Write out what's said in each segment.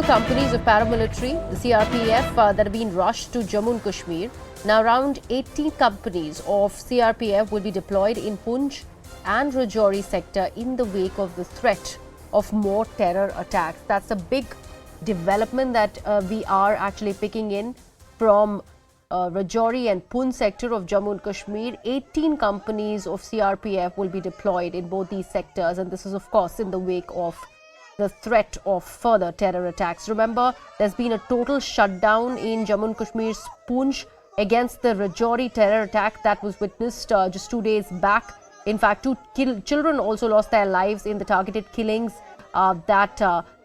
Companies of paramilitary, the CRPF, that have been rushed to Jammu and Kashmir. Now, around 80 companies of CRPF will be deployed in Poonch and Rajouri sector in the wake of the threat of more terror attacks. That's a big development that we are actually picking in from Rajouri and Poonch sector of Jammu and Kashmir. 18 companies of CRPF will be deployed in both these sectors, and this is, of course, in the wake of the threat of further terror attacks. Remember, there's been a total shutdown in Jammu and Kashmir's Poonch against the Rajouri terror attack that was witnessed just 2 days back. In fact, two children also lost their lives in the targeted killings that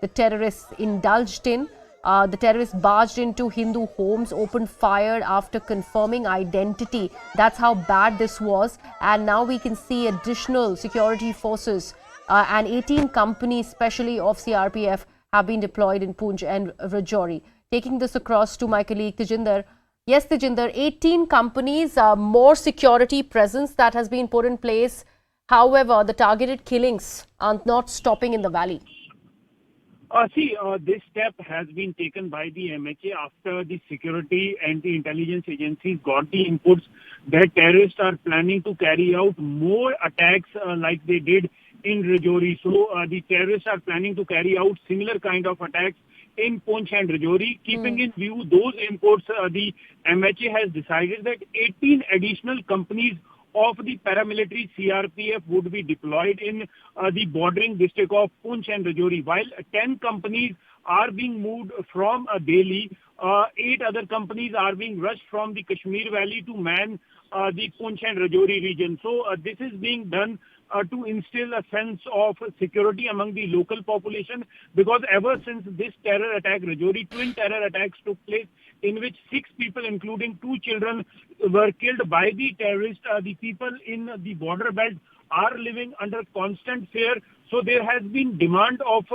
the terrorists indulged in. The terrorists barged into Hindu homes, opened fire after confirming identity. That's how bad this was. And now we can see additional security forces and 18 companies, especially of CRPF, have been deployed in Poonch and Rajouri. Taking this across to my colleague Tejinder. Yes, Tejinder, 18 companies, more security presence that has been put in place. However, the targeted killings are not stopping in the valley. This step has been taken by the MHA after the security and the intelligence agencies got the inputs that terrorists are planning to carry out more attacks like they did in Rajouri. So the terrorists are planning to carry out similar kind of attacks in Poonch and Rajouri. Keeping in view those inputs, the MHA has decided that 18 additional companies of the paramilitary CRPF would be deployed in the bordering district of Poonch and Rajouri. While 10 companies are being moved from Delhi, 8 other companies are being rushed from the Kashmir Valley to man the Poonch and Rajouri region. So this is being done to instill a sense of security among the local population, because ever since this terror attack, Rajouri, twin terror attacks took place in which 6 people, including 2 children, were killed by the terrorists. The people in the border belt are living under constant fear. So there has been demand of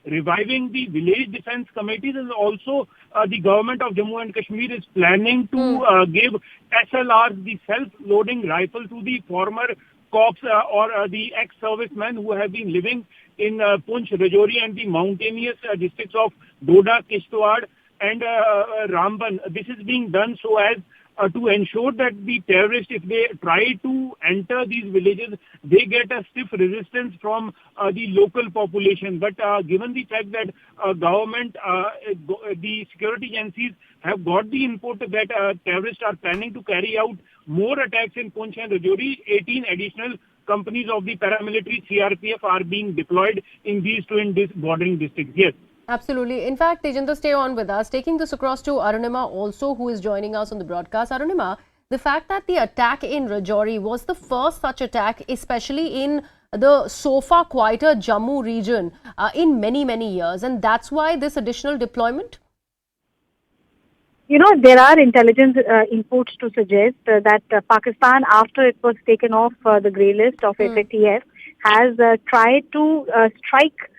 reviving the village defense committees, and also the government of Jammu and Kashmir is planning to give SLRs, the self-loading rifle, to the former cops or the ex-servicemen who have been living in Poonch, Rajouri and the mountainous districts of Doda, Kishtwar and Ramban. This is being done so as to ensure that the terrorists, if they try to enter these villages, they get a stiff resistance from the local population. But given the fact that government, the security agencies have got the input that terrorists are planning to carry out more attacks in Poonch and Rajouri, 18 additional companies of the paramilitary CRPF are being deployed in these twin bordering districts. Yes. Absolutely. In fact, Tejinder, stay on with us. Taking this across to Arunima also, who is joining us on the broadcast. Arunima, the fact that the attack in Rajouri was the first such attack, especially in the so far quieter Jammu region in many, many years. And that's why this additional deployment? You know, there are intelligence inputs to suggest that Pakistan, after it was taken off the grey list of FATF, has tried to strike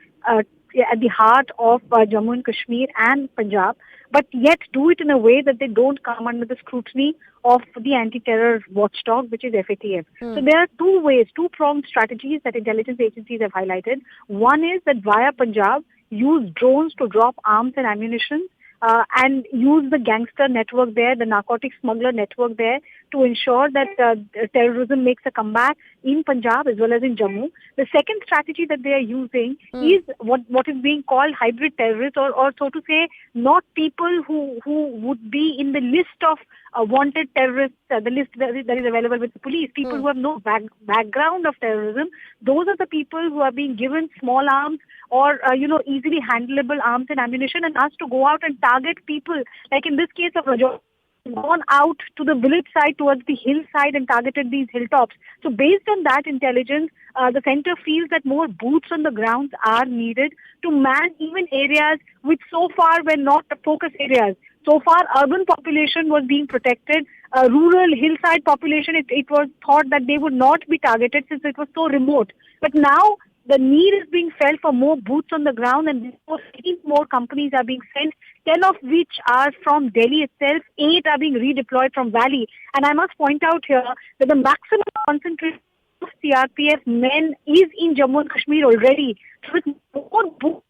at the heart of Jammu and Kashmir and Punjab, but yet do it in a way that they don't come under the scrutiny of the anti-terror watchdog, which is FATF. So there are two-pronged strategies that intelligence agencies have highlighted. One is that via Punjab, use drones to drop arms and ammunition, and use the gangster network there, the narcotic smuggler network there, to ensure that terrorism makes a comeback in Punjab as well as in Jammu. The second strategy that they are using is what is being called hybrid terrorists, or so to say, not people who would be in the list of wanted terrorists, the list that is available with the police, people who have no background of terrorism. Those are the people who are being given small arms or, easily handleable arms and ammunition, and asked to go out and target people. Like in this case of Rajouri, gone out to the village side, towards the hillside, and targeted these hilltops. So based on that intelligence, the center feels that more boots on the ground are needed to man even areas which so far were not the focus areas. So far, urban population was being protected. Rural hillside population, it was thought that they would not be targeted since it was so remote. But now the need is being felt for more boots on the ground, and 18 more companies are being sent, 10 of which are from Delhi itself, 8 are being redeployed from Valley. And I must point out here that the maximum concentration of CRPF men is in Jammu and Kashmir already. So with more boots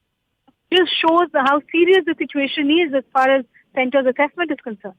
just shows how serious the situation is as far as center's assessment is concerned.